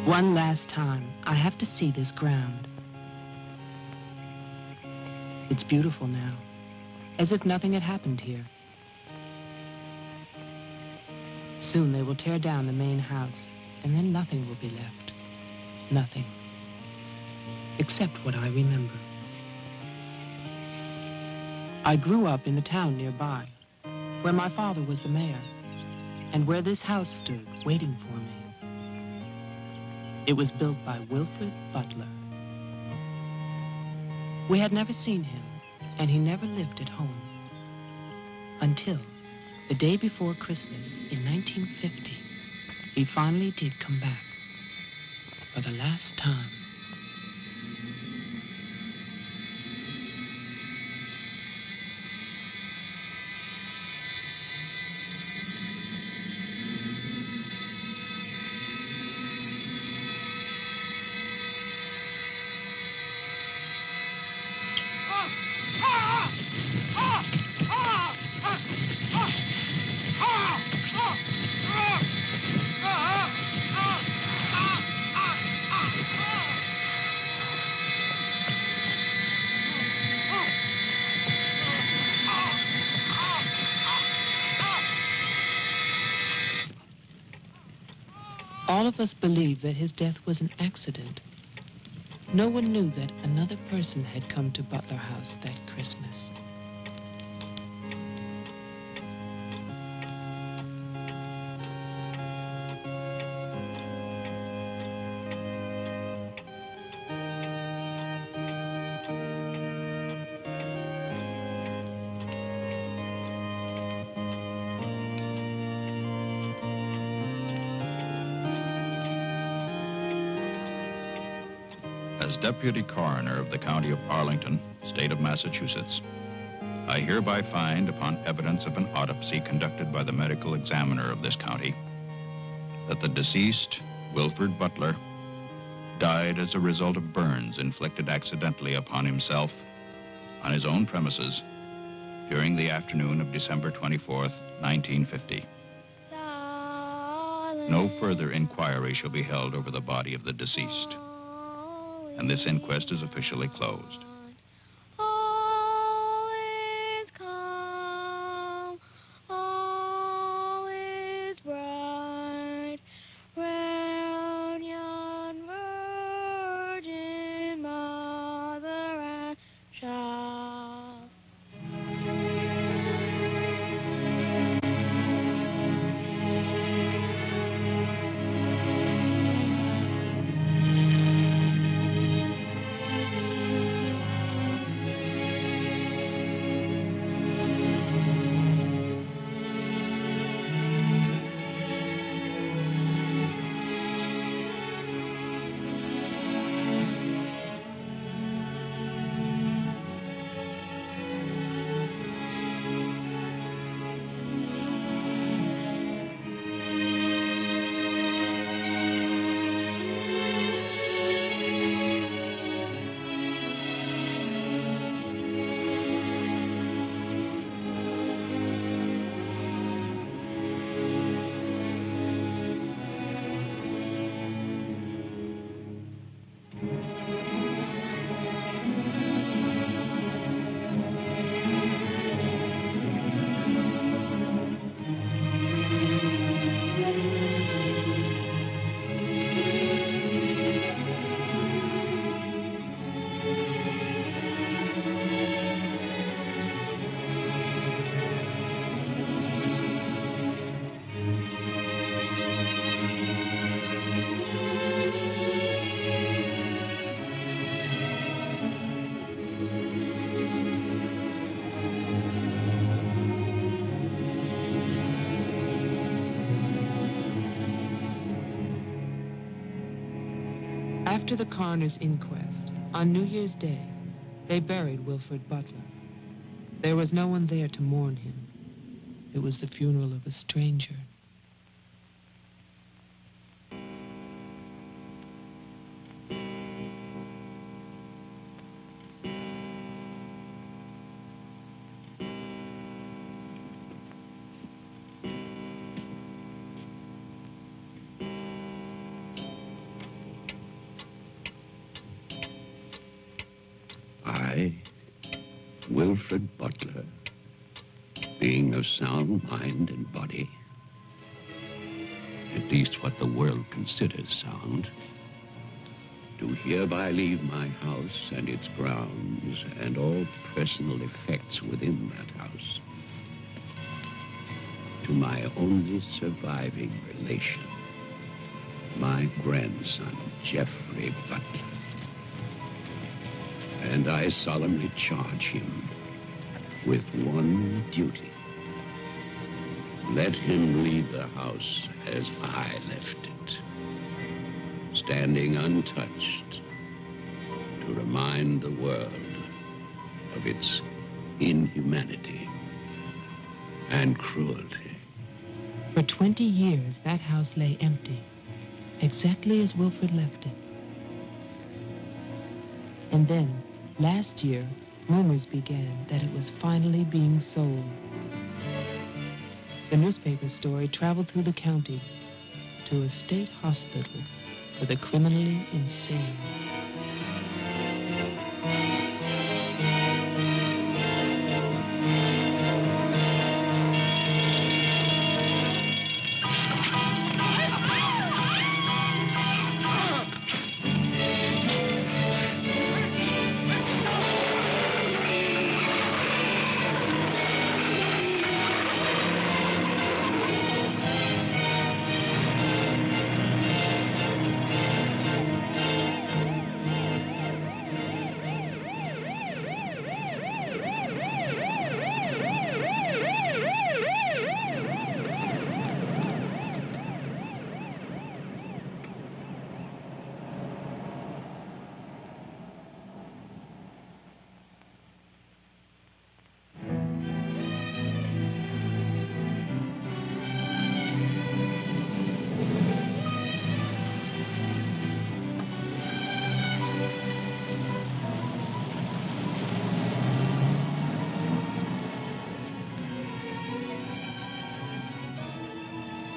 One last time, I have to see this ground. It's beautiful now, as if nothing had happened here. Soon they will tear down the main house, and then nothing will be left. Nothing. Except what I remember. I grew up in the town nearby, where my father was the mayor, and where this house stood waiting for me. It was built by Wilfred Butler. We had never seen him, and he never lived at home. Until the day before Christmas in 1950, he finally did come back for the last time. All of us believed that his death was an accident. No one knew that another person had come to Butler House that Christmas. As Deputy Coroner of the County of Arlington, State of Massachusetts, I hereby find, upon evidence of an autopsy conducted by the medical examiner of this county, that the deceased, Wilfred Butler, died as a result of burns inflicted accidentally upon himself on his own premises during the afternoon of December 24th, 1950. No further inquiry shall be held over the body of the deceased, and this inquest is officially closed. All is calm, all is bright, round yon virgin mother and child. After the coroner's inquest, on New Year's Day, they buried Wilfred Butler. There was no one there to mourn him. It was the funeral of a stranger. Wilfred Butler, being of sound mind and body, at least what the world considers sound, do hereby leave my house and its grounds and all personal effects within that house to my only surviving relation, my grandson, Geoffrey Butler. And I solemnly charge him with one duty. Let him leave the house as I left it, standing untouched to remind the world of its inhumanity and cruelty. For 20 years, that house lay empty, exactly as Wilfred left it. And then, last year, rumors began that it was finally being sold. The newspaper story traveled through the county to a state hospital for the criminally insane.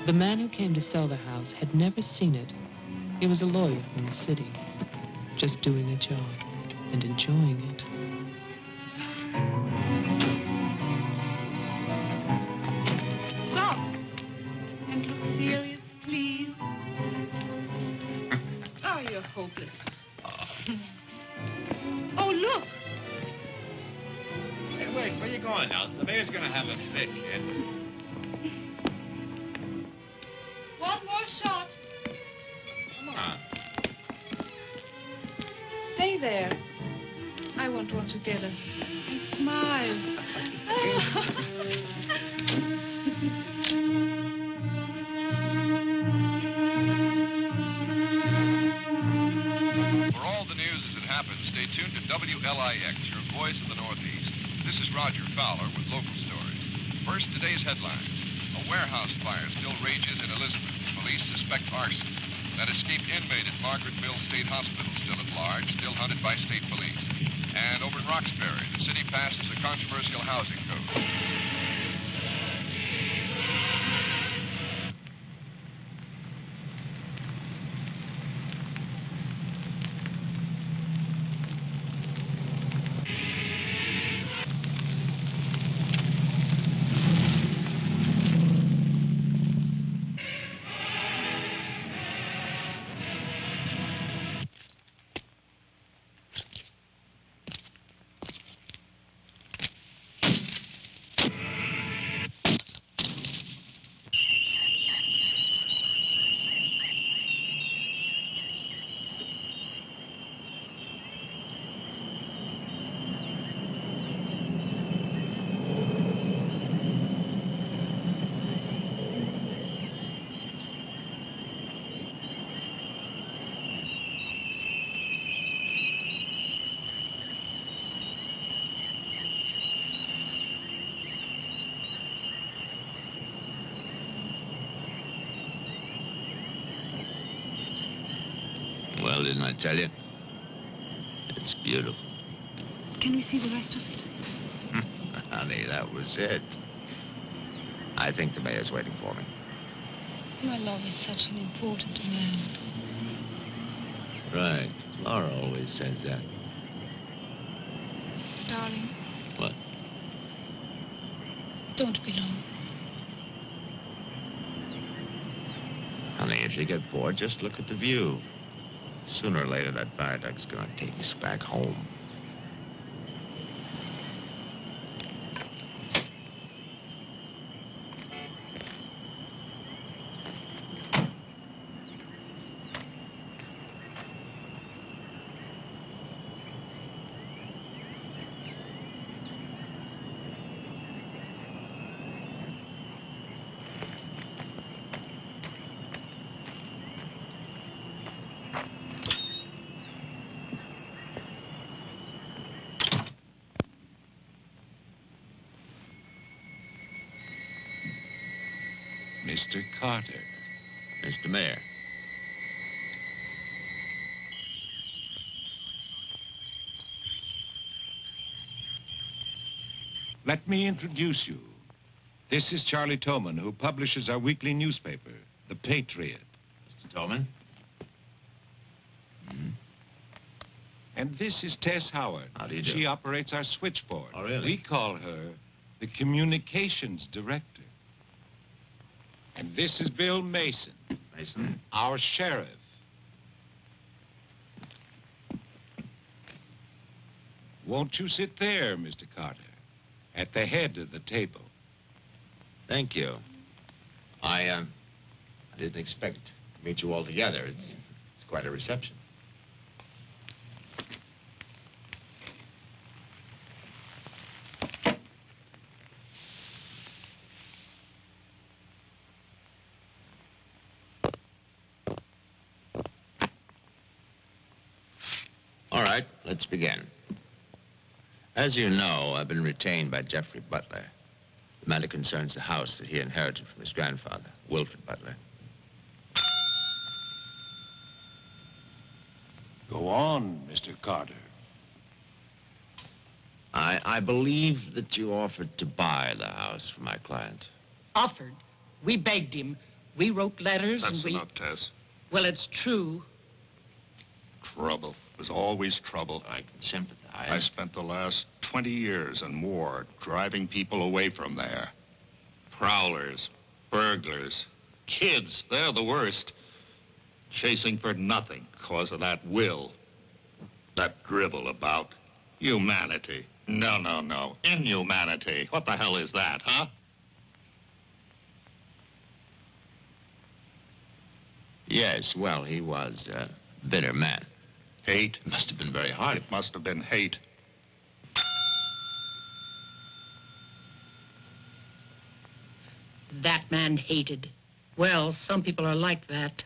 The man who came to sell the house had never seen it. He was a lawyer from the city, just doing a job and enjoying it. Stop! And look serious, please. Oh, you're hopeless. Oh, look! Hey, wait, where you going now? The mayor's gonna have a fit, kid. One more shot. Come on. Stay there. I want one together. And smile. For all the news as it happens, stay tuned to WLIX, your voice of the Northeast. This is Roger Fowler with local stories. First, today's headlines. A warehouse fire still rages in Elizabeth. Police suspect arson. That escaped inmate at Margaretville State Hospital still at large, still hunted by state police. And over in Roxbury, the city passes a controversial housing code. Well, didn't I tell you? It's beautiful. Can we see the rest of it? Honey, that was it. I think the mayor's waiting for me. My love is such an important man. Right. Laura always says that. Darling, What? Don't be long. Honey, if you get bored, just look at the view. Sooner or later, that viaduct's gonna take us back home. Mr. Carter. Mr. Mayor. Let me introduce you. This is Charlie Toman, who publishes our weekly newspaper, The Patriot. Mr. Tolman. And this is Tess Howard. How do you do? She operates our switchboard. Oh, really? We call her the communications director. And this is Bill Mason. Mason? Our sheriff. Won't you sit there, Mr. Carter, at the head of the table? Thank you. I didn't expect to meet you all together. It's quite a reception. All right, let's begin. As you know, I've been retained by Jeffrey Butler. The matter concerns the house that he inherited from his grandfather, Wilfred Butler. Go on, Mr. Carter. I believe that you offered to buy the house for my client. Offered. We begged him. We wrote letters and That's we... enough, Tess. Well, it's true. Trouble. There's always trouble. I can sympathize. I spent the last 20 years and more driving people away from there. Prowlers, burglars, kids, they're the worst. Chasing for nothing because of that will. That drivel about humanity. No. Inhumanity. What the hell is that, huh? Yes, well, he was a bitter man. Hate. It must have been very hard. It must have been hate. That man hated. Well, some people are like that.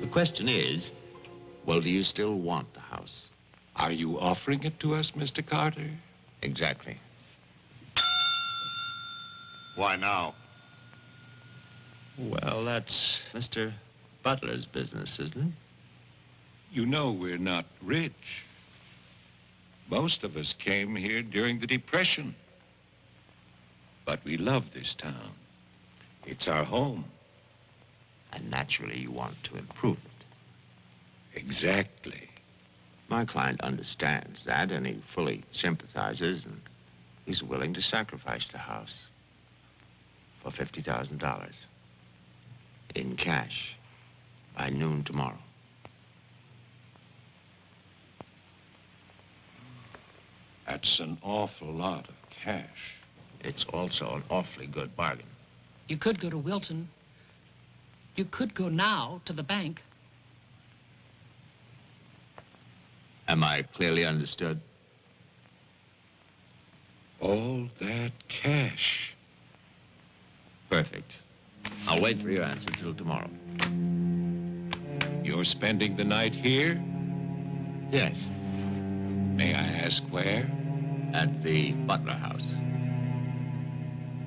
The question is, well, do you still want the house? Are you offering it to us, Mr. Carter? Exactly. Why now? Well, that's Mr. Butler's business, isn't it? You know we're not rich. Most of us came here during the Depression. But we love this town. It's our home. And naturally, you want to improve it. Exactly. My client understands that, and he fully sympathizes, and he's willing to sacrifice the house for $50,000 in cash by noon tomorrow. That's an awful lot of cash. It's also an awfully good bargain. You could go to Wilton. You could go now to the bank. Am I clearly understood? All that cash. Perfect. I'll wait for your answer till tomorrow. You're spending the night here? Yes. May I ask where? At the Butler House.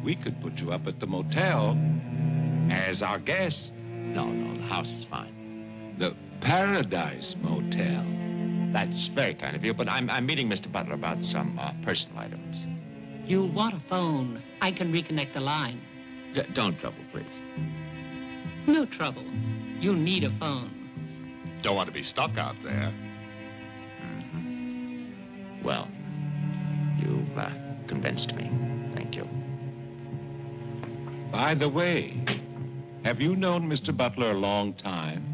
We could put you up at the motel as our guest. No, the house is fine. The Paradise Motel. That's very kind of you, but I'm meeting Mr. Butler about some personal items. You'll want a phone. I can reconnect the line. Don't trouble, please. No trouble. You'll need a phone. Don't want to be stuck out there. Mm-hmm. Well, you've convinced me. Thank you. By the way, have you known Mr. Butler a long time?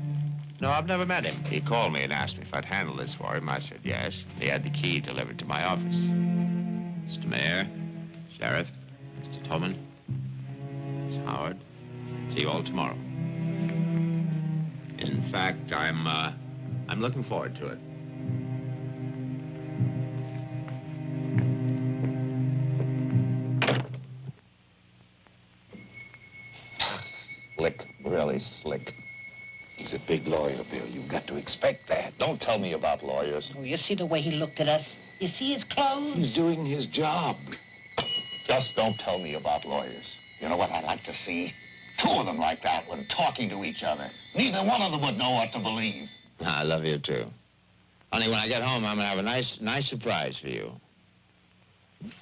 No, I've never met him. He called me and asked me if I'd handle this for him. I said yes. He had the key delivered to my office. Mr. Mayor, Sheriff, Mr. Tolman, Miss Howard, see you all tomorrow. In fact, I'm looking forward to it. Slick, really slick. He's a big lawyer, Bill. You've got to expect that. Don't tell me about lawyers. Oh, you see the way he looked at us? You see his clothes? He's doing his job. Just don't tell me about lawyers. You know what I'd like to see? Two of them like that when talking to each other. Neither one of them would know what to believe. I love you, too. Honey, when I get home, I'm going to have a nice surprise for you.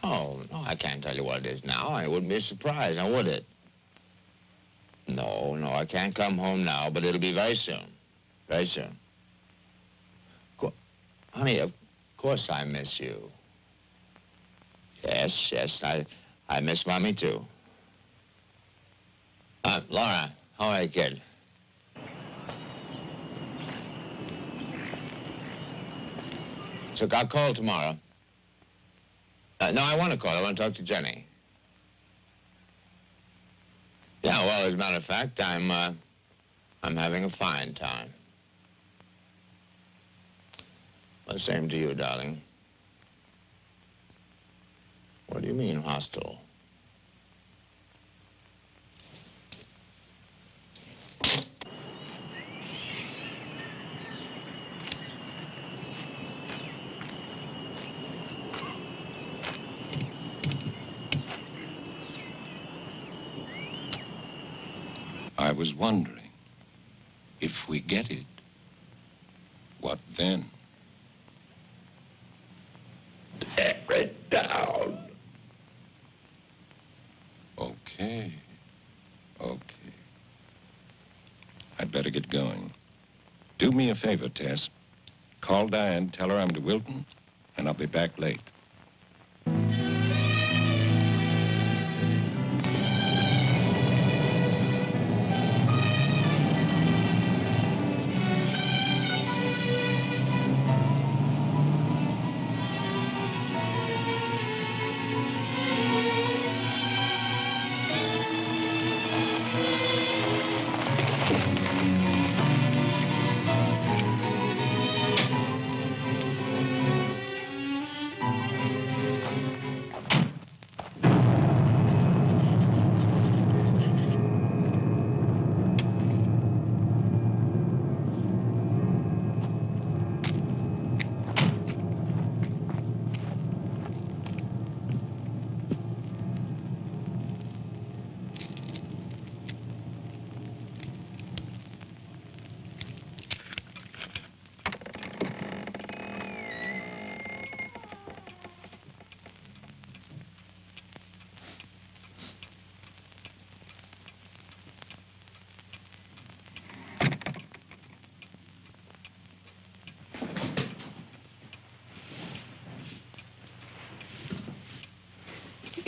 No, I can't tell you what it is now. It wouldn't be a surprise, now would it? No, I can't come home now, but it'll be very soon. Very soon. Honey, of course I miss you. Yes, I miss Mommy, too. Laura, how are you, kid? So I'll call tomorrow. No, I want to call. I want to talk to Jenny. Yeah, well, as a matter of fact, I'm having a fine time. Well, same to you, darling. What do you mean, hostile? I was wondering, if we get it, what then? Tear it down. Okay. I'd better get going. Do me a favor, Tess. Call Diane, tell her I'm to Wilton, and I'll be back late.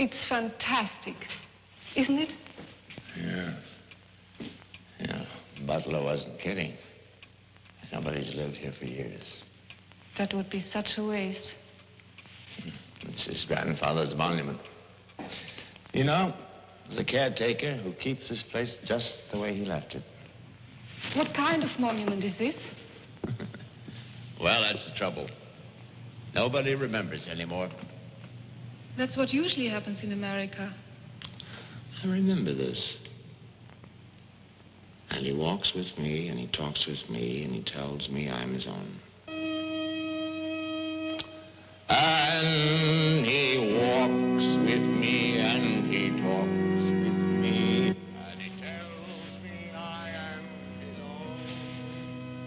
It's fantastic, isn't it? Yeah. Butler wasn't kidding. Nobody's lived here for years. That would be such a waste. It's his grandfather's monument. You know, There's a caretaker who keeps this place just the way he left it. What kind of monument is this? Well, that's the trouble. Nobody remembers anymore. That's what usually happens in America. I remember this. And he walks with me, and he talks with me, and he tells me I'm his own. And he walks with me, and he talks with me, and he tells me I am his own,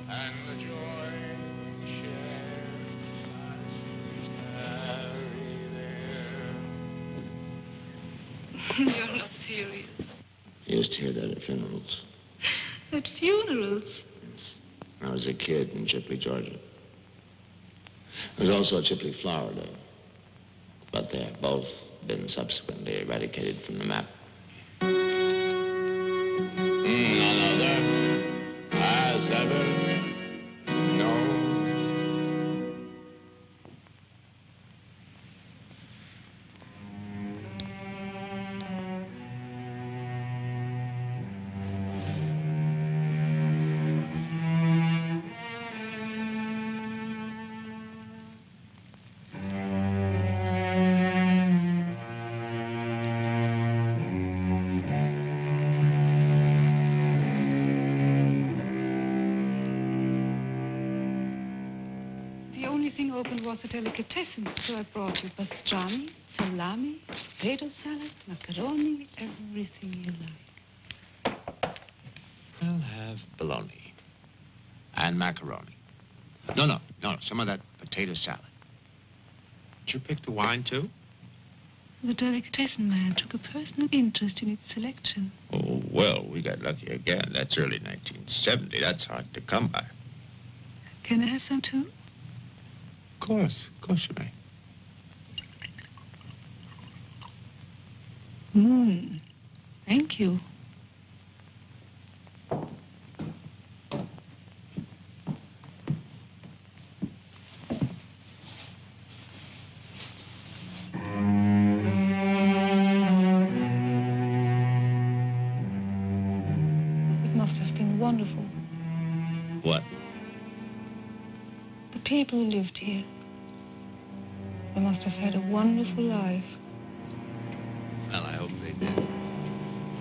and the joy shared as we tarry there. You're not serious. You used to hear that at funerals. At funerals? When I was a kid in Chipley, Georgia. There was also a Chipley, Florida. But they have both been subsequently eradicated from the map. None other has ever known. Was a delicatessen, so I brought you pastrami, salami, potato salad, macaroni, everything you like. I'll have bologna and macaroni. No, some of that potato salad. Did you pick the wine, too? The delicatessen man took a personal interest in its selection. Oh, well, we got lucky again. That's early 1970. That's hard to come by. Can I have some, too? Of course you may. Thank you. It must have been wonderful. What? The people who lived here. They must have had a wonderful life. Well, I hope they did.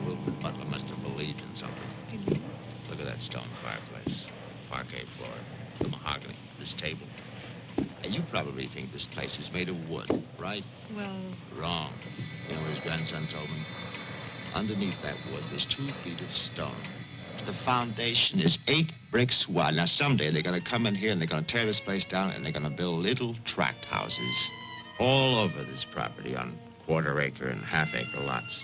Wilfred Butler must have believed in something. Look at that stone fireplace, parquet floor, the mahogany, this table. And you probably think this place is made of wood, right? Well... Wrong. You know what his grandson told me? Underneath that wood, there's 2 feet of stone. The foundation is 8 bricks wide. Now, someday they're going to come in here and they're going to tear this place down and they're going to build little tract houses all over this property on quarter-acre and half-acre lots.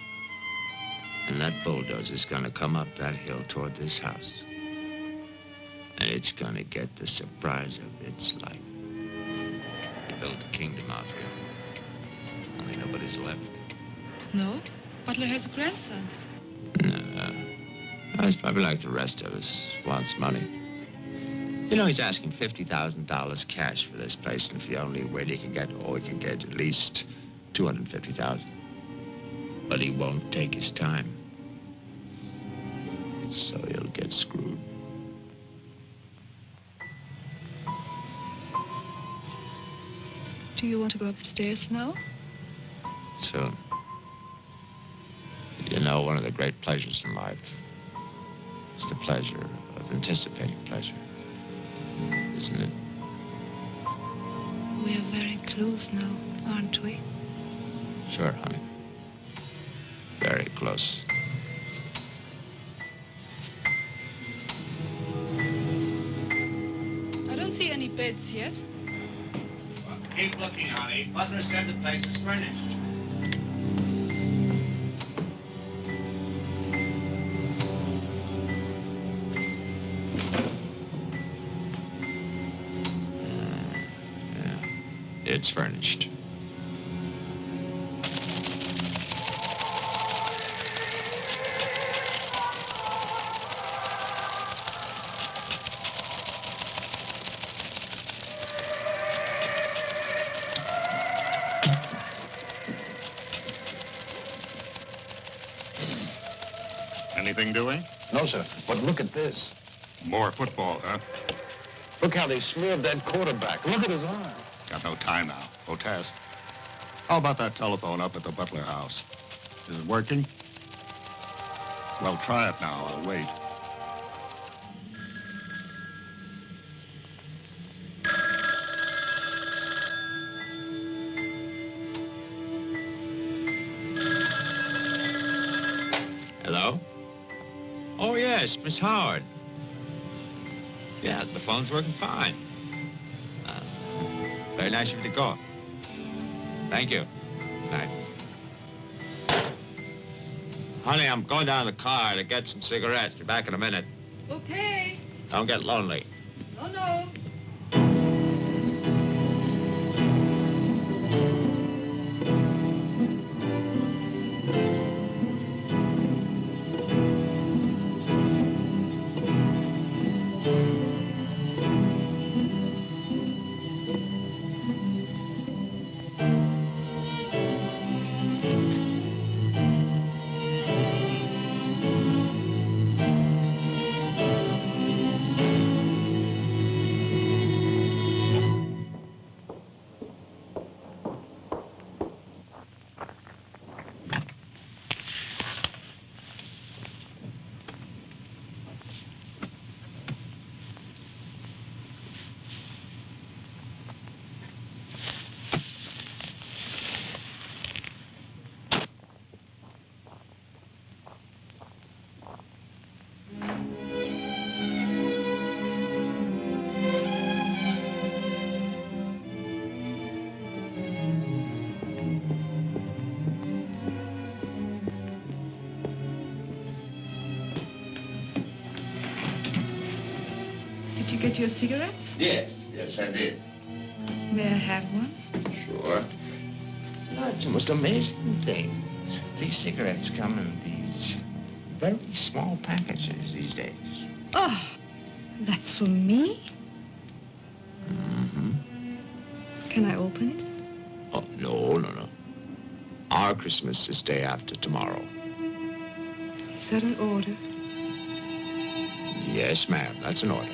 And that bulldozer's going to come up that hill toward this house. And it's going to get the surprise of its life. They built a kingdom out here. Only nobody's left. No? Butler has a grandson. No. He's probably like the rest of us, wants money. You know, he's asking $50,000 cash for this place, and if the only way he can get at least $250,000. But he won't take his time. So he'll get screwed. Do you want to go upstairs now? Soon. You know, one of the great pleasures in life is the pleasure of anticipating pleasure. Isn't it? We are very close now, aren't we? Sure, honey. Very close. I don't see any beds yet. Well, keep looking, honey. Butler said the place was furnished. It's furnished. anything doing? No, sir. But look at this. More football, huh? Look how they smeared that quarterback. Look at his arm. Got no time now. Go test. How about that telephone up at the Butler house? Is it working? Well, try it now. I'll wait. Hello? Oh, yes, Miss Howard. Yeah, the phone's working fine. Very nice of you to call. Thank you. Night. Honey, I'm going down to the car to get some cigarettes. Be back in a minute. Okay. Don't get lonely. No. Did you get your cigarettes? Yes, I did. May I have one? Sure. Oh, it's the most amazing things. These cigarettes come in these very small packages these days. Oh, that's for me? Mm-hmm. Can I open it? Oh, no. Our Christmas is day after tomorrow. Is that an order? Yes, ma'am, that's an order.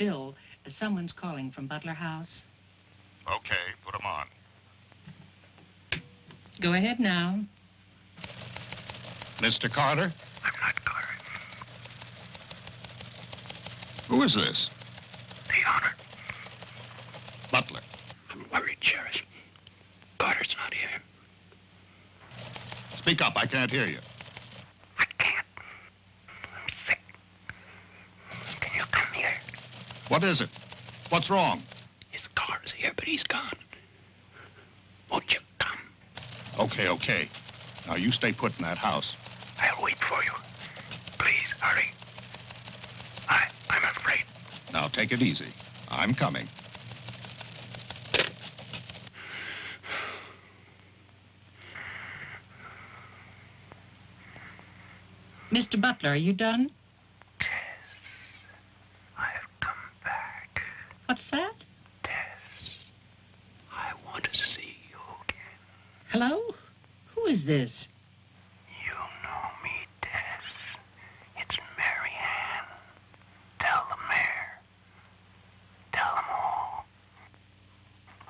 Bill, someone's calling from Butler House. Okay, put him on. Go ahead now. Mr. Carter? I'm not Carter. Who is this? The honor. Butler. I'm worried, Sheriff. Carter's not here. Speak up, I can't hear you. I can't. I'm sick. Can you come here? What is it? What's wrong? His car's here, but he's gone. Won't you come? Okay. Now, you stay put in that house. I'll wait for you. Please, hurry. I'm afraid. Now, take it easy. I'm coming. Mr. Butler, are you done? Tess, I have come back. What's that? Tess, I want to see you again. Hello? Who is this? You know me, Tess. It's Mary Ann. Tell the mayor. Tell them all.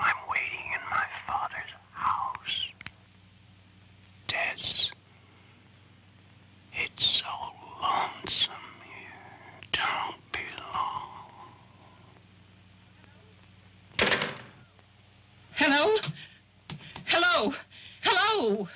I'm waiting in my father's house. Tess. It's so lonesome here. Don't be long. Hello? Hello? Hello?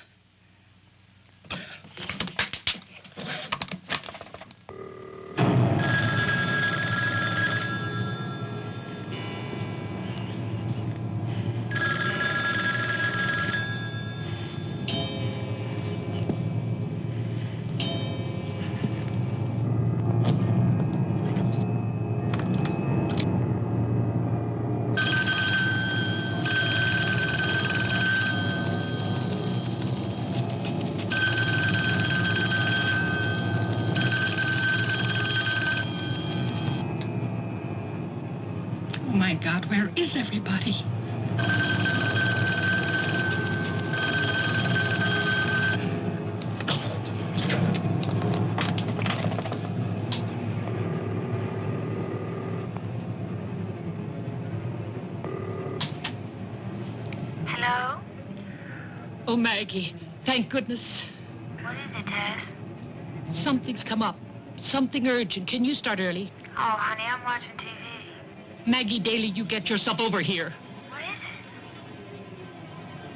Oh, my God, where is everybody? Hello? Oh, Maggie, thank goodness. What is it, Tess? Something's come up. Something urgent. Can you start early? Oh, honey, I'm watching TV. Maggie Daly, you get yourself over here. What is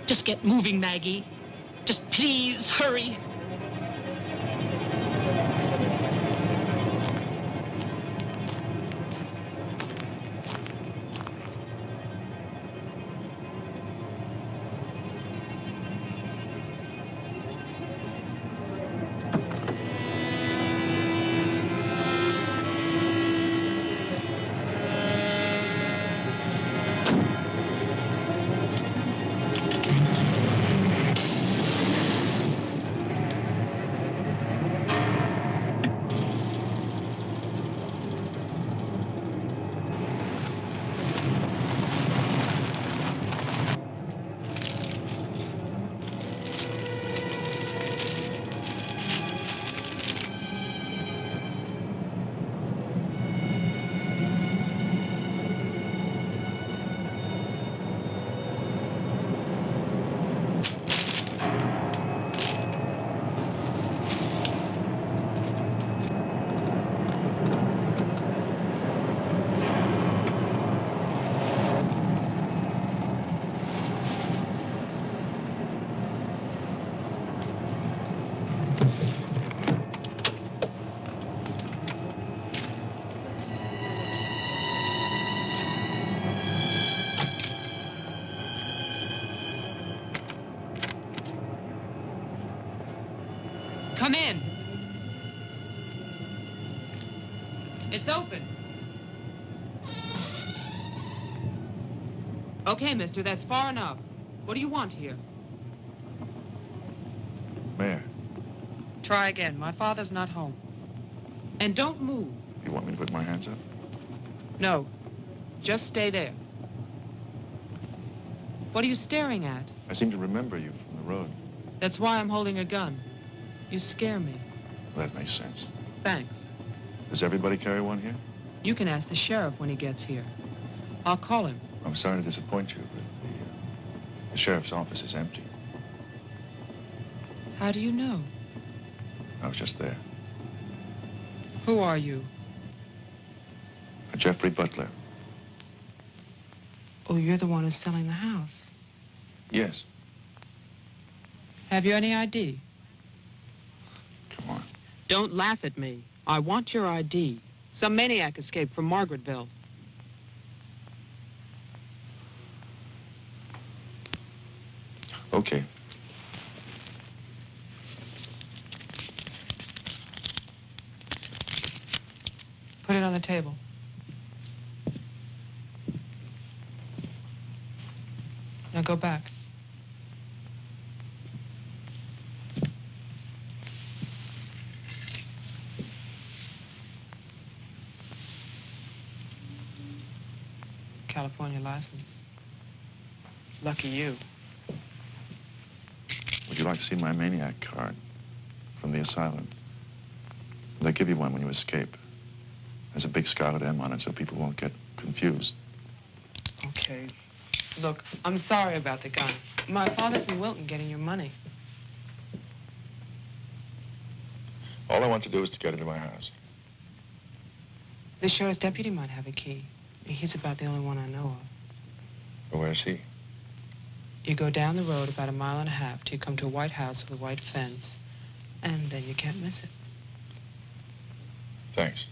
it? Just get moving, Maggie. Just please hurry. Come in. It's open. Okay, mister, that's far enough. What do you want here? Mayor, Try again. My father's not home. And don't move. you want me to put my hands up? No. Just stay there. What are you staring at? I seem to remember you from the road. That's why I'm holding a gun. You scare me. That makes sense. Thanks. Does everybody carry one here? You can ask the sheriff when he gets here. I'll call him. I'm sorry to disappoint you, but the sheriff's office is empty. How do you know? I was just there. Who are you? Jeffrey Butler. Oh, you're the one who's selling the house. Yes. Have you any ID? Come on. Don't laugh at me. I want your ID. Some maniac escaped from Margaretville. Okay. Put it on the table. Now go back. California license. Lucky you. Would you like to see my maniac card from the asylum? They give you one when you escape. There's a big scarlet M on it so people won't get confused. Okay. Look, I'm sorry about the gun. My father's in Wilton getting your money. All I want to do is to get into my house. The sheriff's deputy might have a key. He's about the only one I know of. Well, where's he? You go down the road about 1.5 miles till you come to a white house with a white fence, and then you can't miss it. Thanks.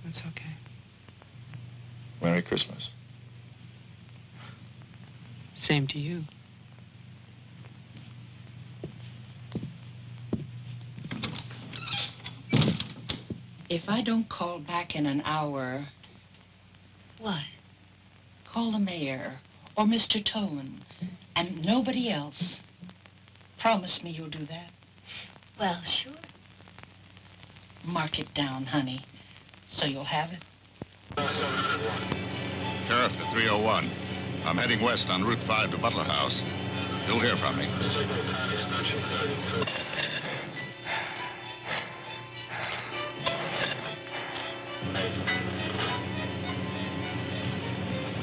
That's okay. Merry Christmas. Same to you. If I don't call back in an hour... What? Call the mayor or Mr. Tone and nobody else. Promise me you'll do that. Well, sure. Mark it down, honey, so you'll have it. Sheriff to 301. I'm heading west on Route 5 to Butler House. You'll hear from me.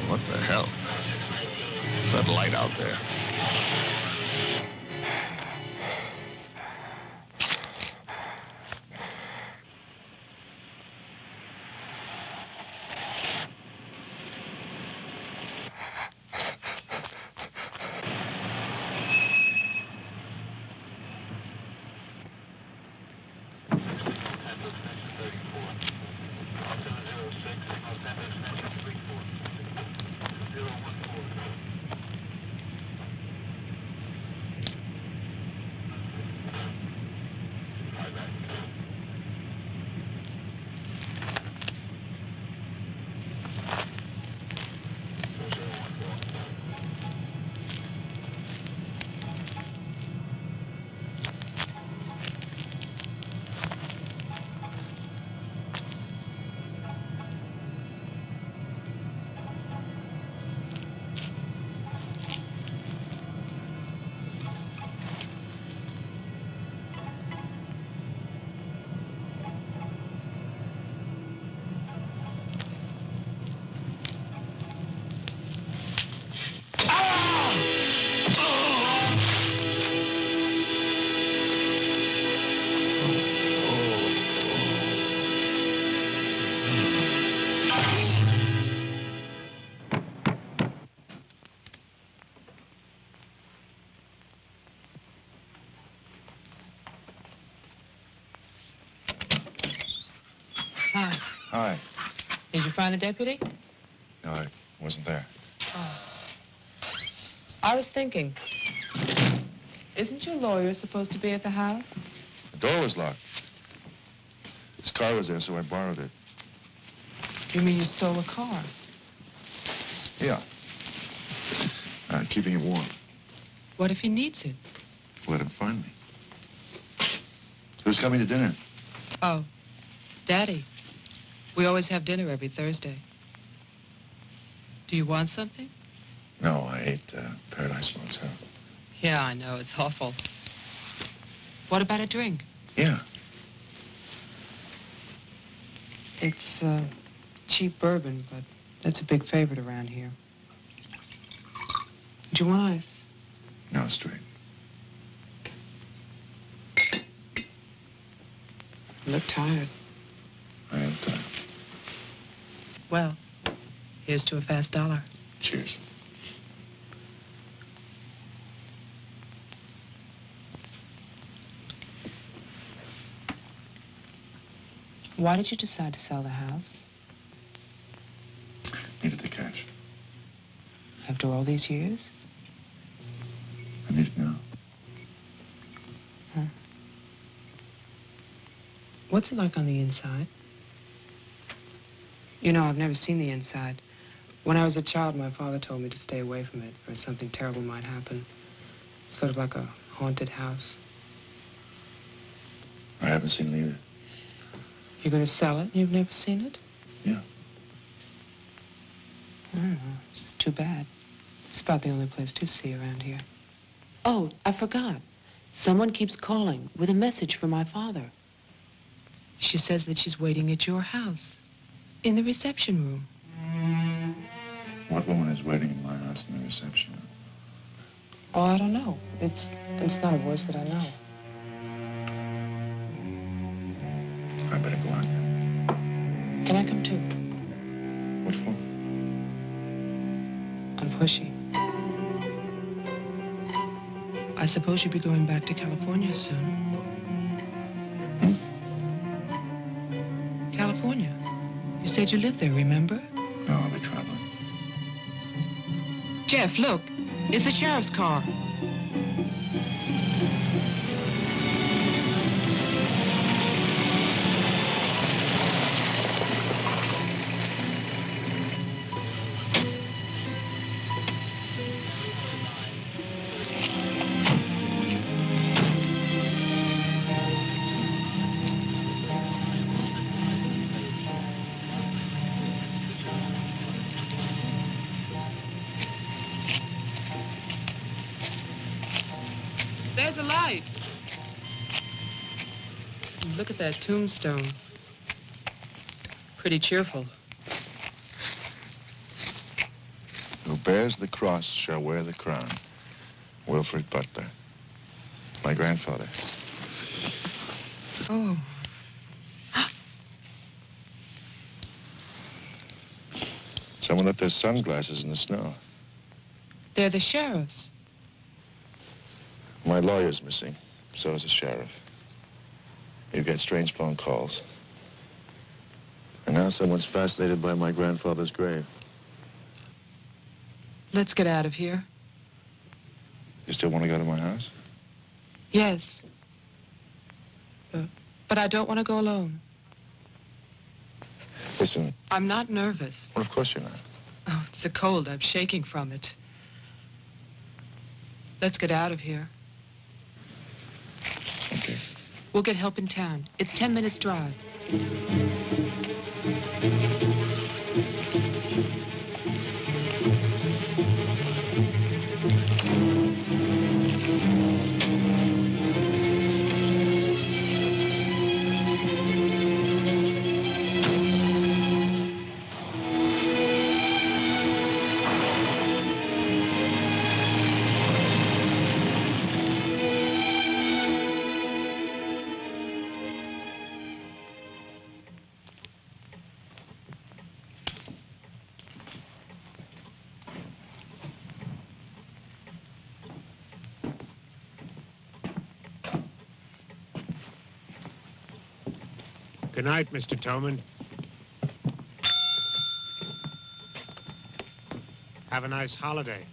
What the hell? That light out there. Hi. Hi. Did you find the deputy? No, I wasn't there. Oh. I was thinking, isn't your lawyer supposed to be at the house? The door was locked. His car was there, so I borrowed it. You mean you stole a car? Yeah. Keeping it warm. What if he needs it? Let him find me. Who's coming to dinner? Oh, Daddy. We always have dinner every Thursday. Do you want something? No, I ate Paradise Motel. Yeah, I know. It's awful. What about a drink? Yeah. It's cheap bourbon, but that's a big favorite around here. Do you want ice? No, straight. You look tired. I am tired. Well, here's to a fast dollar. Cheers. Why did you decide to sell the house? Needed the cash. After all these years? I need it now. Huh. What's it like on the inside? You know, I've never seen the inside. When I was a child, my father told me to stay away from it, or something terrible might happen. Sort of like a haunted house. I haven't seen it either. You're going to sell it and you've never seen it? Yeah. Oh, it's too bad. It's about the only place to see around here. Oh, I forgot. Someone keeps calling with a message for my father. She says that she's waiting at your house, in the reception room. What woman is waiting in my house in the reception room? Oh, I don't know. It's not a voice that I know. I better go out then. Can I come too? What for? I'm pushy. I suppose you'll be going back to California soon. California? You said you lived there, remember? No, I'll be traveling. Jeff, look. It's the sheriff's car. There's a light. Look at that tombstone. Pretty cheerful. Who bears the cross shall wear the crown. Wilfred Butler. My grandfather. Oh. Someone left their sunglasses in the snow. They're the sheriff's. My lawyer's missing. So is the sheriff. You get strange phone calls. And now someone's fascinated by my grandfather's grave. Let's get out of here. You still want to go to my house? Yes. But I don't want to go alone. Listen. I'm not nervous. Well, of course you're not. Oh, it's the cold. I'm shaking from it. Let's get out of here. Okay. We'll get help in town. It's 10 minutes' drive. Good night, Mr. Toman. Have a nice holiday.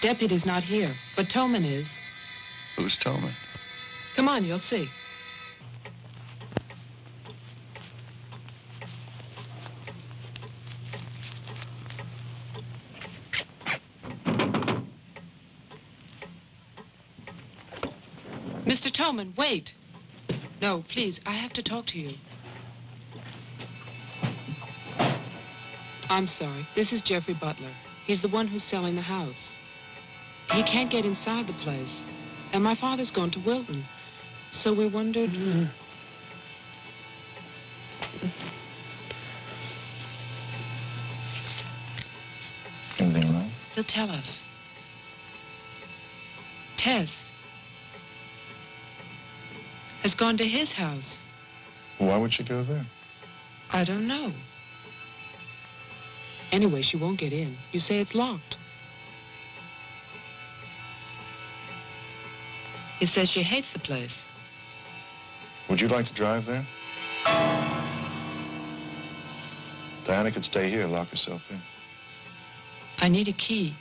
Deputy's not here, but Toman is. Who's Toman? Come on, you'll see. Mr. Toman, wait. No, please, I have to talk to you. I'm sorry. This is Jeffrey Butler. He's the one who's selling the house. He can't get inside the place. And my father's gone to Wilton. So we wondered... Anything wrong? He'll tell us. Tess has gone to his house. Why would she go there? I don't know. Anyway, she won't get in. You say it's locked. He says she hates the place. Would you like to drive there? Diana could stay here, lock herself in. I need a key.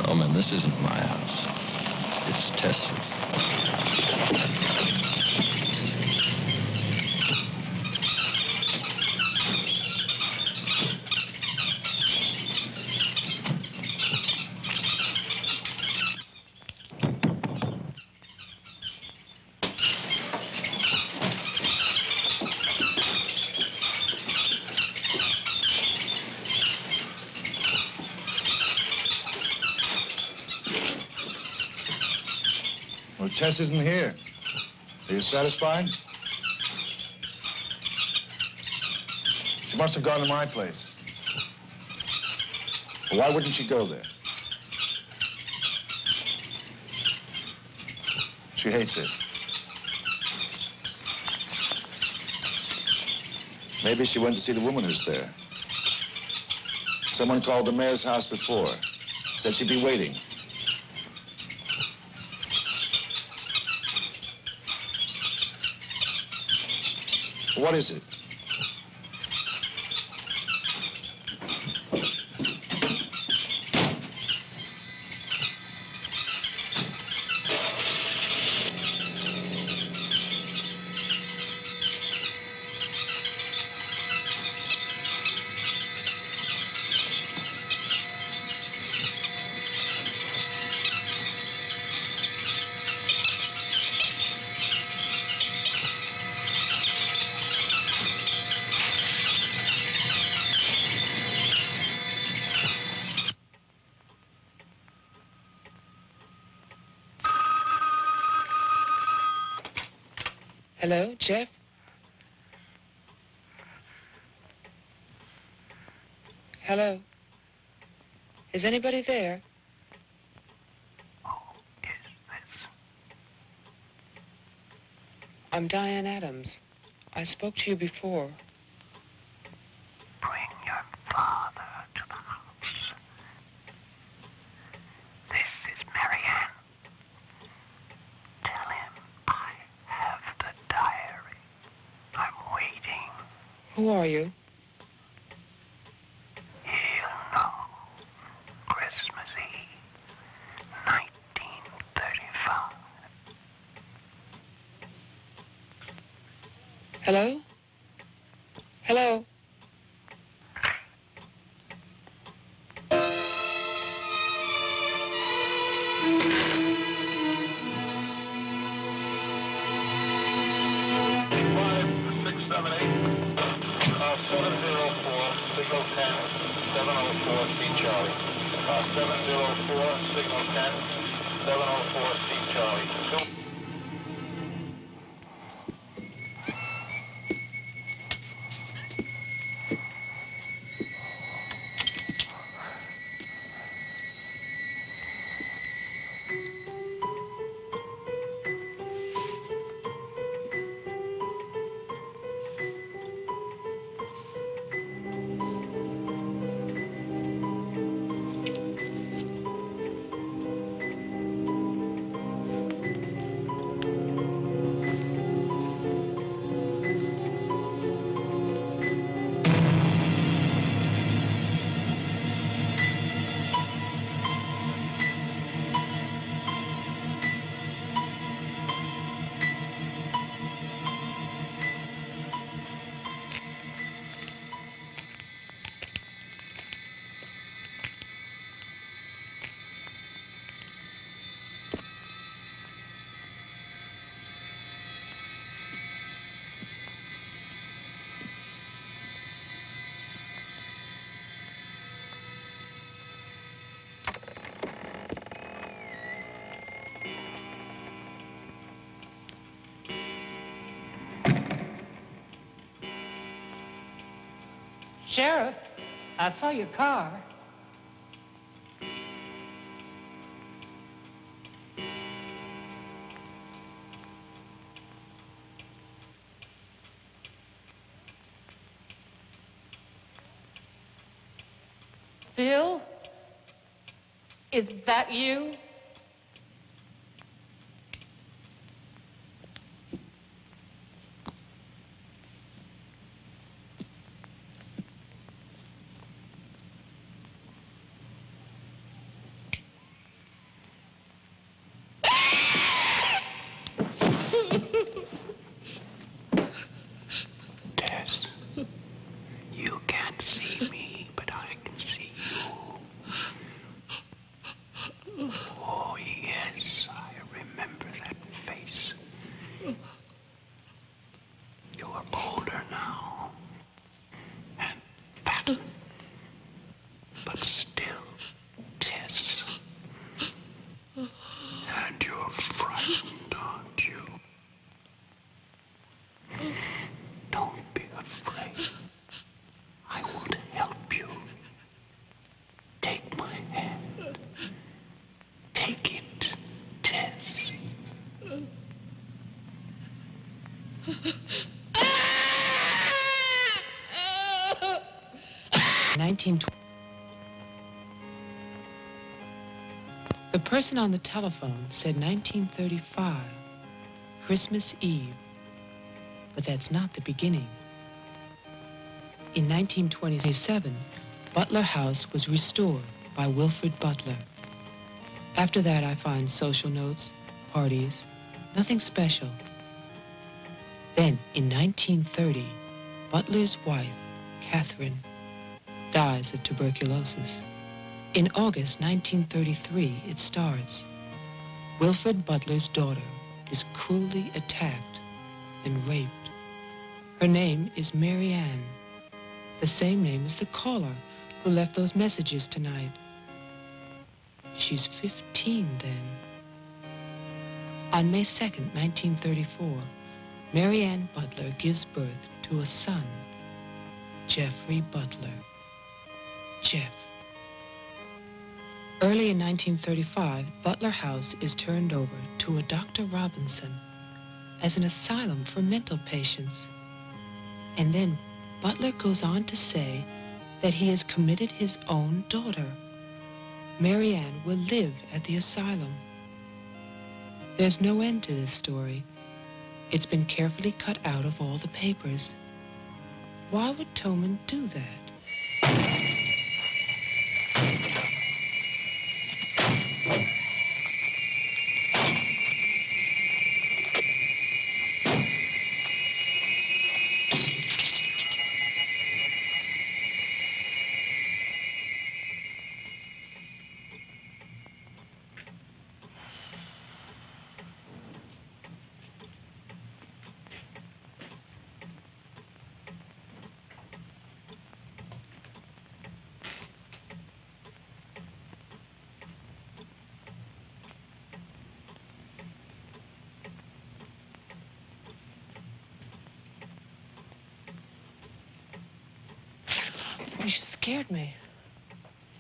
Oh, man, this isn't my house. It's Tess's. Tess isn't here. Are you satisfied? She must have gone to my place. Well, why wouldn't she go there? She hates it. Maybe she went to see the woman who's there. Someone called the mayor's house before. Said she'd be waiting. What is it? Hello, Jeff? Hello? Is anybody there? Who is this? I'm Diane Adams. I spoke to you before. Bring your father to the house. This is Marianne. Tell him I have the diary. I'm waiting. Who are you? He'll know. Christmas Eve, 1935. Hello? Hello? signal 10, 704, C Charlie. 704, signal 10, 704, C Charlie. Sheriff, I saw your car. Phil? Is that you? You can't see me, but I can see you. Oh, yes, I remember that face. You're older now. And fat. But still, Tess. And you're frightened, aren't you? Don't be afraid. I want to help you. Take my hand. Take it, Tess. 1920. The person on the telephone said 1935, Christmas Eve. But that's not the beginning. In 1927, Butler House was restored by Wilfred Butler. After that, I find social notes, parties, nothing special. Then, in 1930, Butler's wife, Catherine, dies of tuberculosis. In August 1933, it starts. Wilfred Butler's daughter is cruelly attacked and raped. Her name is Mary Ann, the same name as the caller who left those messages tonight. She's 15 then. On May 2nd, 1934, Mary Ann Butler gives birth to a son, Jeffrey Butler. Jeff. Early in 1935, Butler House is turned over to a Dr. Robinson as an asylum for mental patients. And then Butler goes on to say that he has committed his own daughter. Mary Ann will live at the asylum. There's no end to this story. It's been carefully cut out of all the papers. Why would Toman do that? You scared me.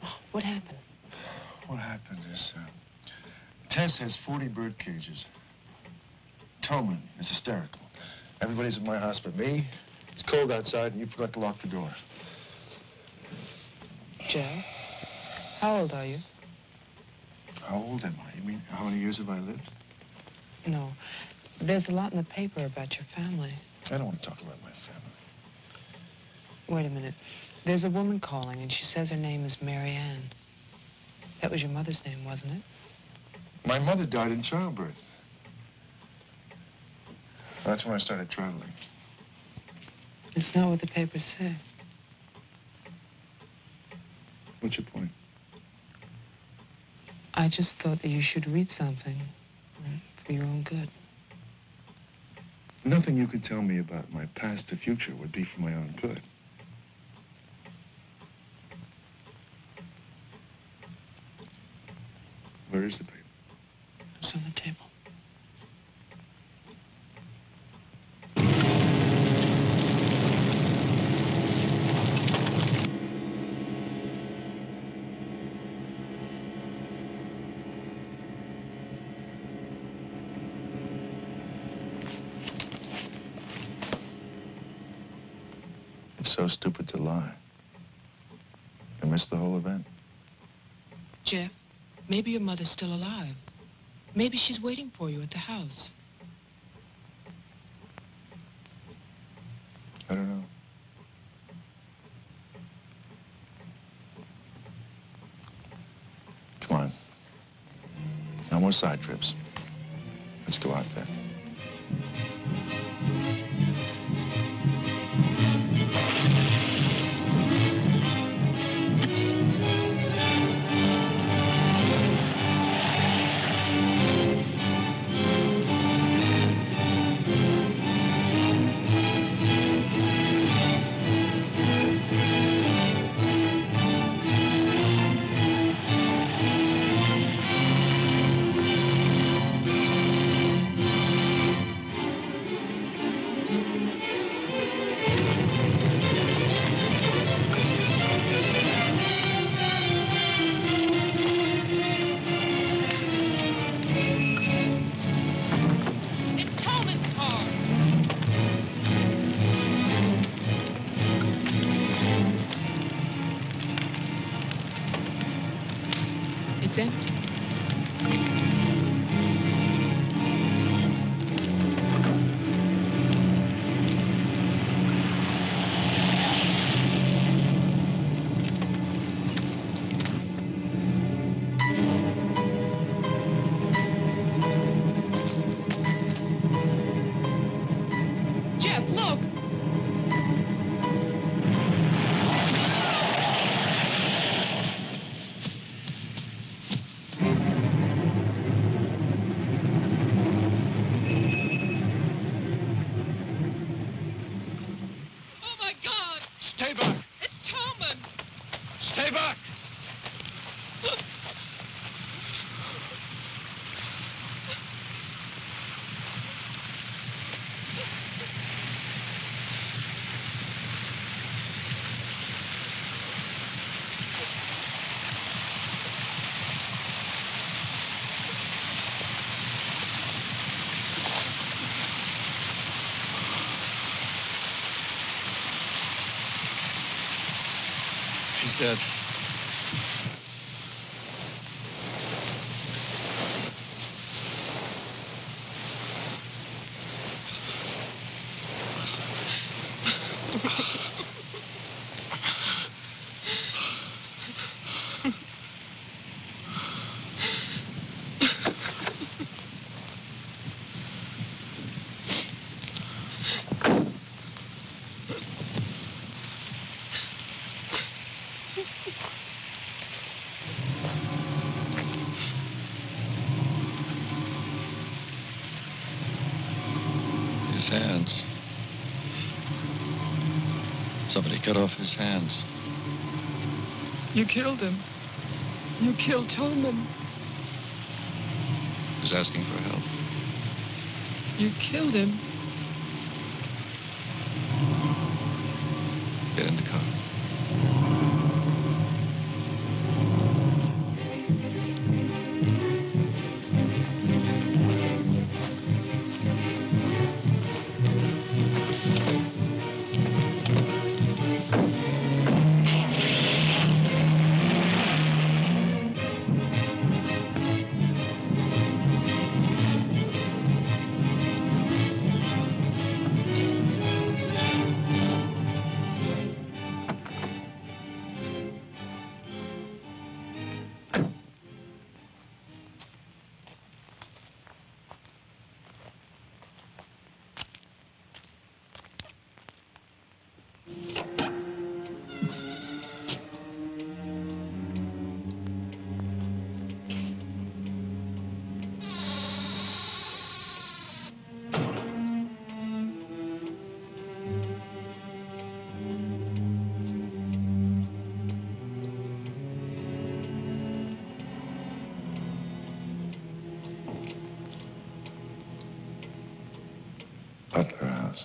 Oh, what happened? What happened is, Tess has 40 bird cages. Toman is hysterical. Everybody's at my house but me. It's cold outside, and you forgot to lock the door. Joe, how old are you? How old am I? You mean, how many years have I lived? No. There's a lot in the paper about your family. I don't want to talk about my family. Wait a minute. There's a woman calling, and she says her name is Mary Ann. That was your mother's name, wasn't it? My mother died in childbirth. That's when I started traveling. It's not what the papers say. What's your point? I just thought that you should read something for your own good. Nothing you could tell me about my past or future would be for my own good. Where is the paper? It's on the table. It's so stupid to lie. I missed the whole event. Jeff, maybe your mother's still alive. Maybe she's waiting for you at the house. I don't know. Come on. No more side trips. Let's go out there. She's dead. His hands. Somebody cut off his hands. You killed him. You killed Tolman. He's asking for help. You killed him. Get in the car. Butler House.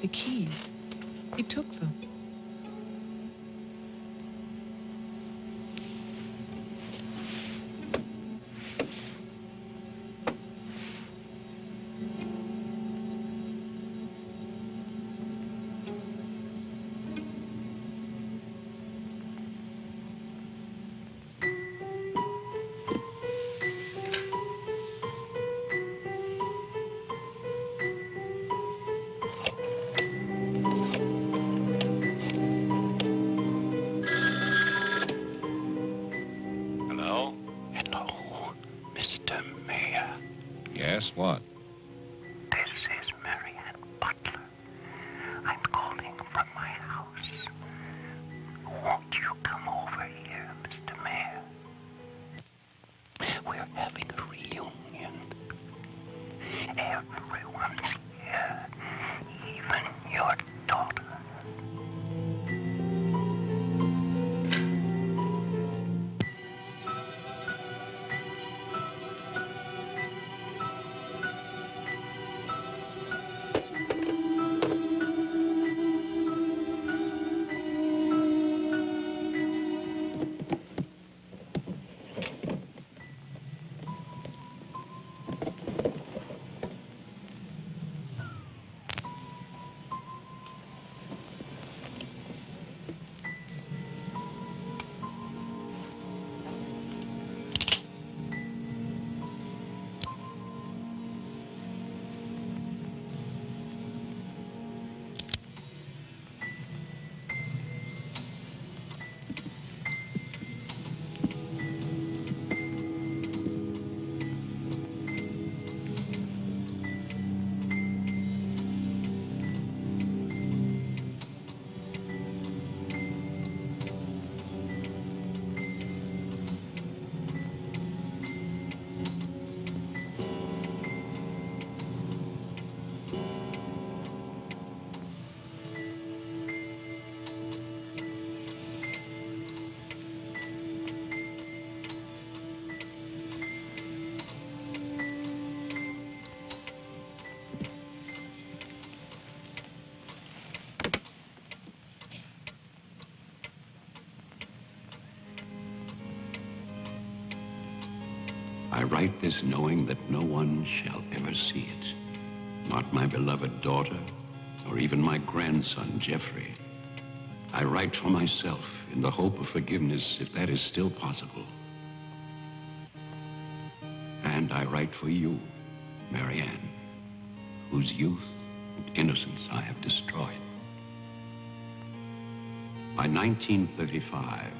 The keys. He took them. Yes, what? This is Mary Butler. I'm calling from my house. Won't you come over here, Mr. Mayor? We're having a reunion. Everyone's here, even your daughter. I write this knowing that no one shall ever see it. Not my beloved daughter, or even my grandson, Jeffrey. I write for myself in the hope of forgiveness, if that is still possible. And I write for you, Mary Ann, whose youth and innocence I have destroyed. By 1935,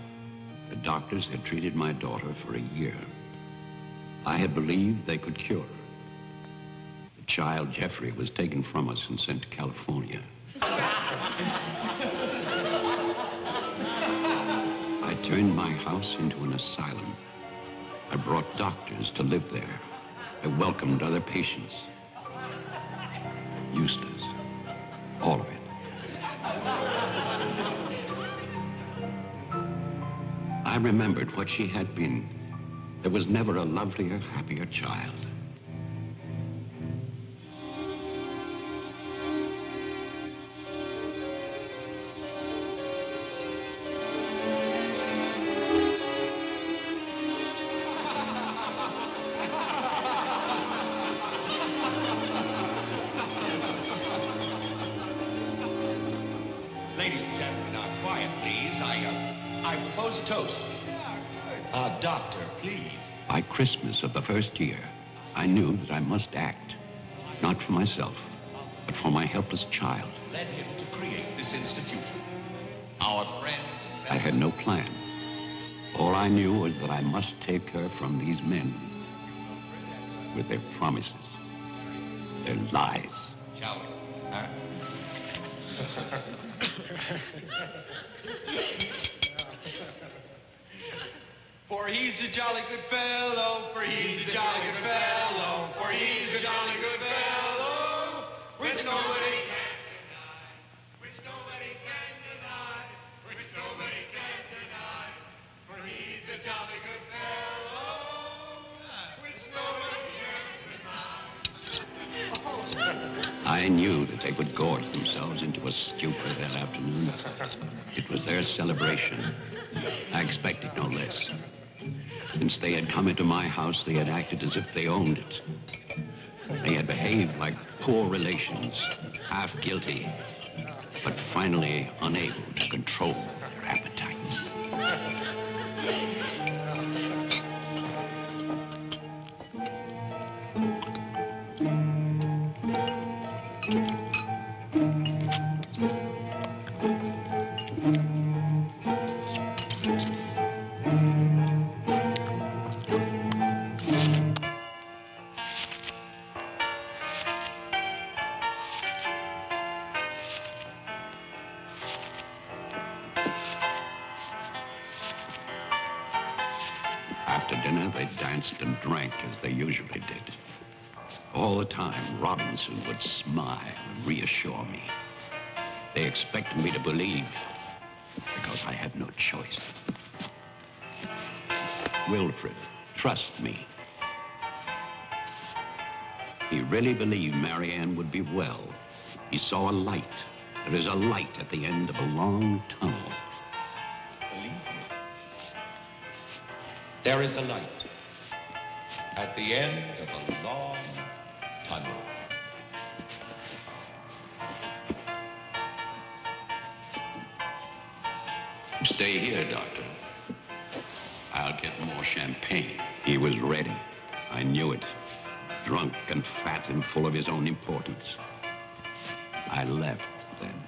the doctors had treated my daughter for a year. I had believed they could cure her. The child, Jeffrey, was taken from us and sent to California. I turned my house into an asylum. I brought doctors to live there. I welcomed other patients. Eustace, all of it. I remembered what she had been. There was never a lovelier, happier child. Ladies and gentlemen, now quiet, please. I propose a toast. Doctor, please. By Christmas of the first year, I knew that I must act, not for myself, but for my helpless child. Led him to create this institution. Our friend... I had no plan. All I knew was that I must take her from these men with their promises, their lies. Shall we? For he's a jolly good fellow, for he's a jolly good fellow, for he's a jolly good fellow, which nobody can deny, which nobody can deny, which nobody can deny, for he's a jolly good fellow, which nobody can deny. I knew that they would gorge themselves into a stupor that afternoon. It was their celebration. I expected no less. Since they had come into my house, they had acted as if they owned it. They had behaved like poor relations, half guilty, but finally unable to control their appetites. After dinner, they danced and drank as they usually did. All the time, Robinson would smile and reassure me. They expected me to believe, because I had no choice. Wilfred, trust me. He really believed Mary Ann would be well. He saw a light. There is a light at the end of a long tunnel. Believe me. There is a light at the end of a long tunnel. Stay here, Doctor. I'll get more champagne. He was ready. I knew it. Drunk and fat and full of his own importance. I left then.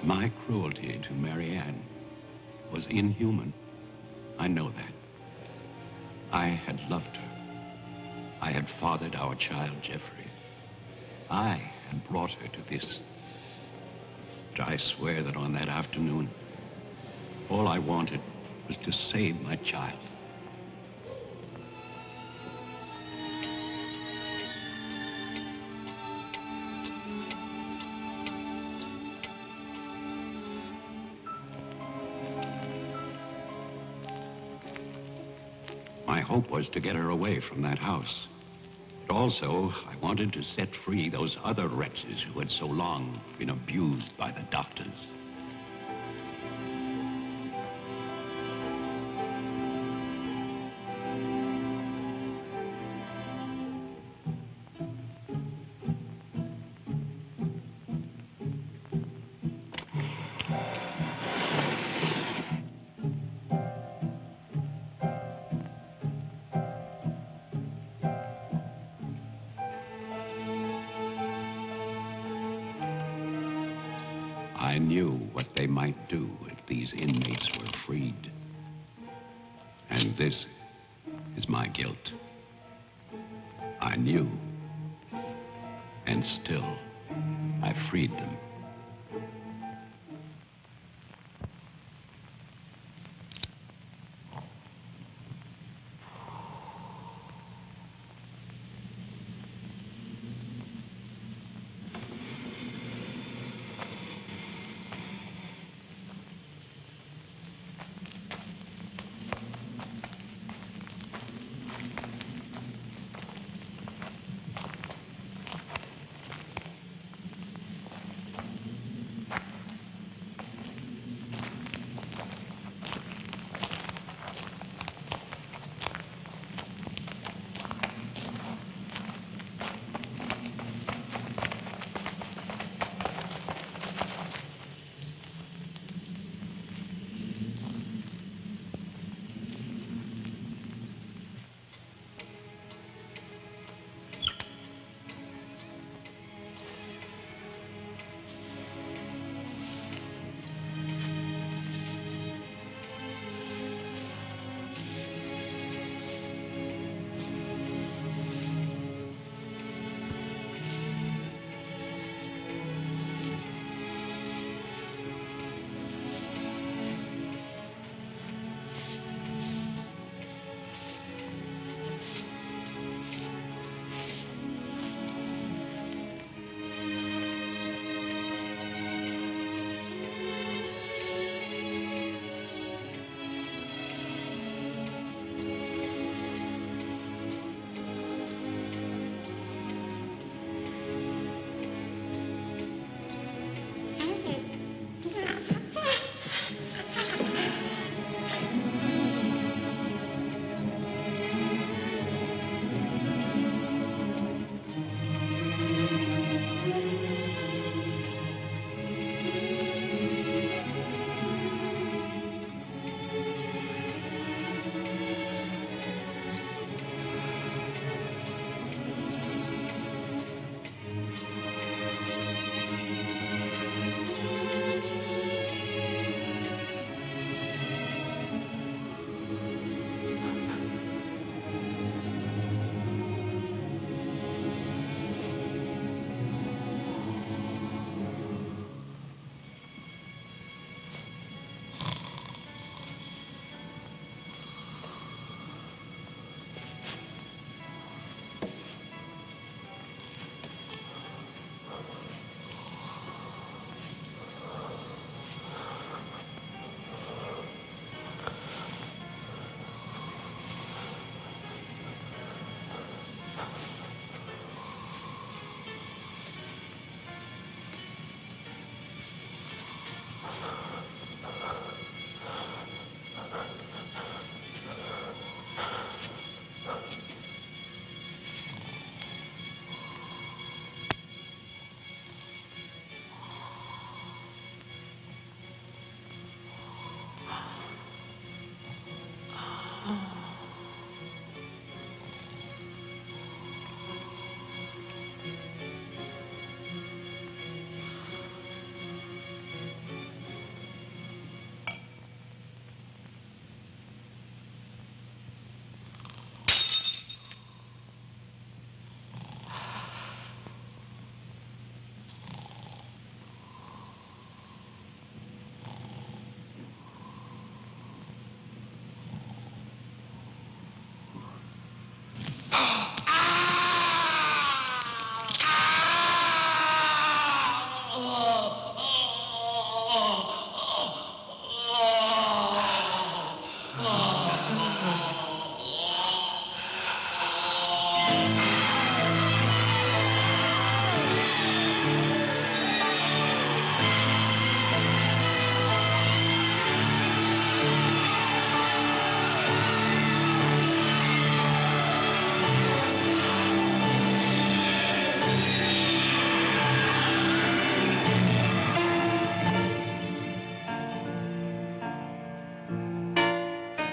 My cruelty to Mary Ann was inhuman. I know that. I had loved her. I had fathered our child, Jeffrey. I had brought her to this. But I swear that on that afternoon, all I wanted was to save my child. My hope was to get her away from that house. But also, I wanted to set free those other wretches who had so long been abused by the doctors. might do if these inmates were freed. And this is my guilt. I knew, and still I freed them.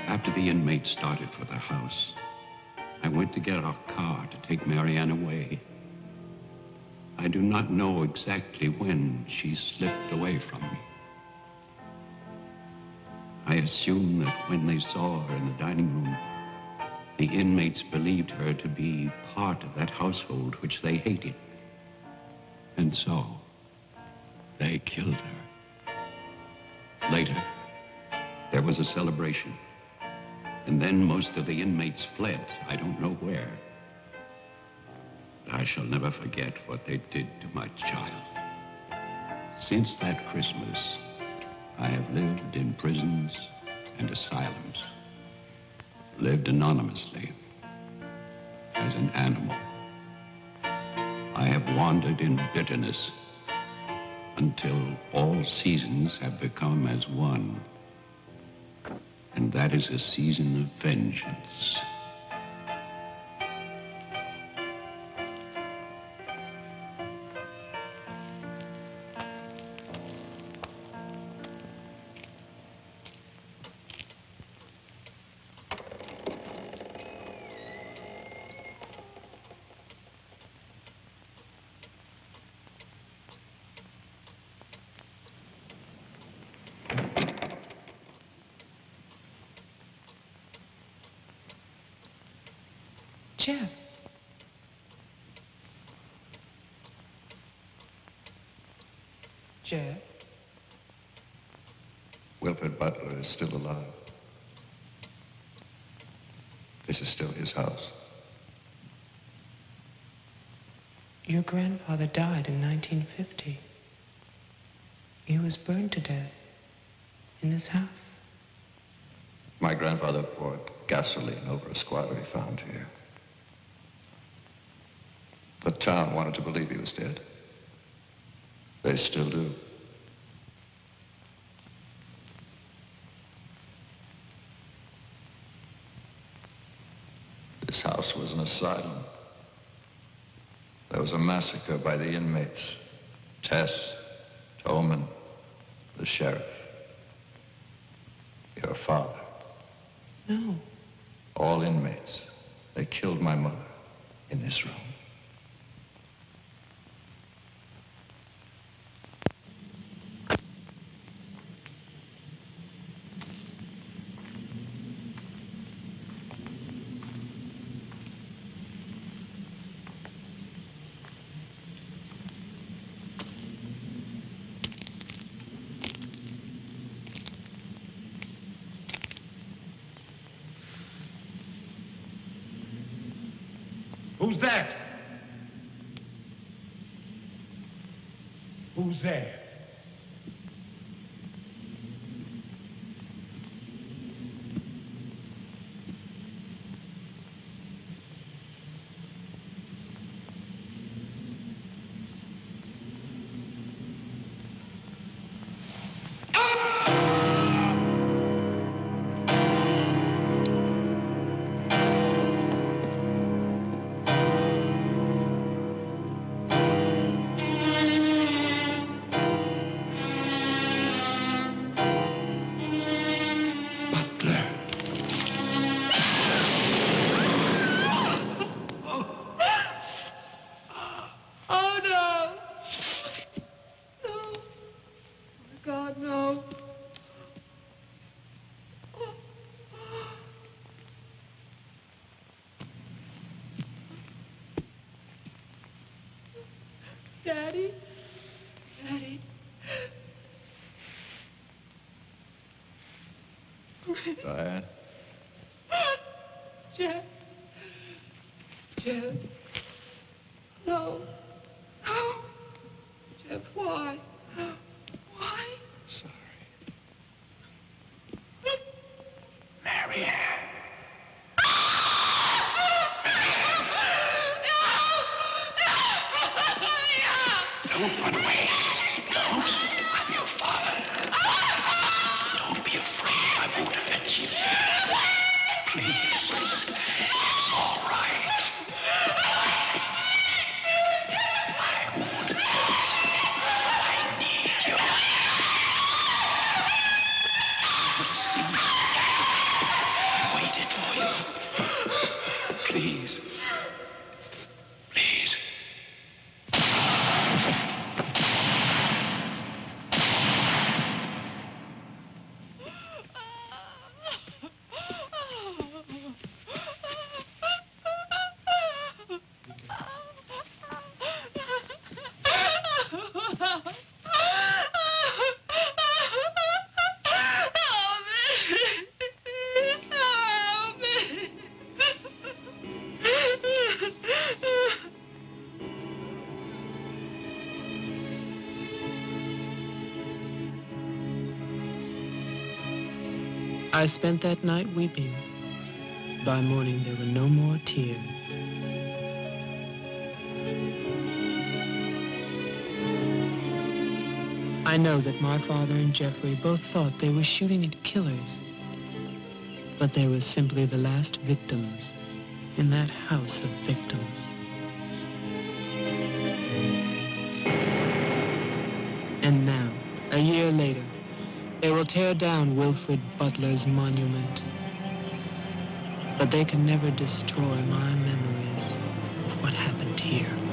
After the inmates started for the house, I went to get our car to take Marianne away. I do not know exactly when she slipped away from me. I assume that when they saw her in the dining room, the inmates believed her to be part of that household which they hated. And so, they killed her. Later, there was a celebration. And then most of the inmates fled. I don't know where. But I shall never forget what they did to my child. Since that Christmas, I have lived in prisons and asylums. Lived anonymously, as an animal. I have wandered in bitterness until all seasons have become as one. And that is a season of vengeance. Jeff. Jeff. Wilfred Butler is still alive. This is still his house. Your grandfather died in 1950. He was burned to death in this house. My grandfather poured gasoline over a squatter he found here. The town wanted to believe he was dead. They still do. This house was an asylum. There was a massacre by the inmates. Tess, Tolman, the sheriff. Your father. No. All inmates. They killed my mother in this room. Who's that? Who's there? Daddy? Daddy? Diane? Jeff? Jeff? No. No. Jeff, why? Why? Sorry. Mary Ann. Don't run away. Don't. I'm your father. Don't be afraid. I won't hurt you. Please. It's all right. I won't hurt you. I need you. I waited for you. Please. Please. I spent that night weeping. By morning, there were no more tears. I know that my father and Jeffrey both thought they were shooting at killers, but they were simply the last victims in that house of victims. And now, a year later, they will tear down Wilfred Butler's monument. But they can never destroy my memories of what happened here.